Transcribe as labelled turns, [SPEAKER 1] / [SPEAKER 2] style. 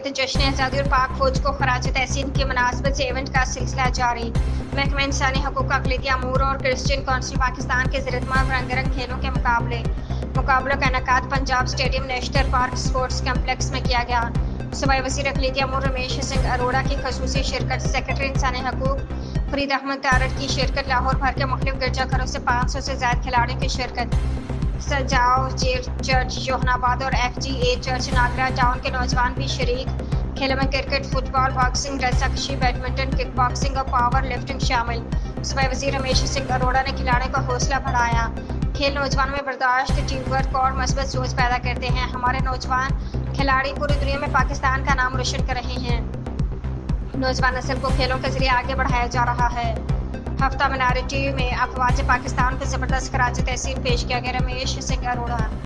[SPEAKER 1] तहत जश्न आज़ादी और पाक फौज को खराज तहसीन की मुनासबत से इवेंट का सिलसिला जारी। महकमा इंसानी हकूक़, अक़लियती अमूर और क्रिश्चियन काउंसिल पाकिस्तान के ज़रिए रंगारंग खेलों के मुकाबलों का इनेकाद Punjab stadium national park sports complex में किया गया। सूबाई वज़ीर अक़लियती अमूर रमेश सिंह अरोड़ा की खसूसी शिरकत, सेक्रेटरी इंसानी हकूक़ फरीद अहमद तारड़ की शिरकत, लाहौर भर के मुख्तलिफ गिरजाघरों से 500 से ज़ायद खिलाड़ियों की शिरकत, सजाओ चर्च जोहनाबाद और FGA चर्च नागरा टाउन के नौजवान भी शरीक। खेलों में क्रिकेट, फुटबॉल, बॉक्सिंग, रस्साकशी, बैडमिंटन, किक बॉक्सिंग और पावर लिफ्टिंग शामिल। सूबाई वज़ीर रमेश सिंह अरोड़ा ने खिलाड़ियों का हौसला बढ़ाया। खेल नौजवानों में बर्दाश्त, टीम वर्क और मस्बत सोच पैदा करते हैं। हमारे नौजवान खिलाड़ी पूरी दुनिया में पाकिस्तान का नाम रोशन कर रहे हैं। नौजवान नस्ल को खेलों के जरिए आगे बढ़ाया जा रहा है। हफ्ता मिनारी टीवी में अफवाज पाकिस्तान को जबरदस्त खराज तहसीन पेश किया गया। रमेश सिंह अरोड़ा।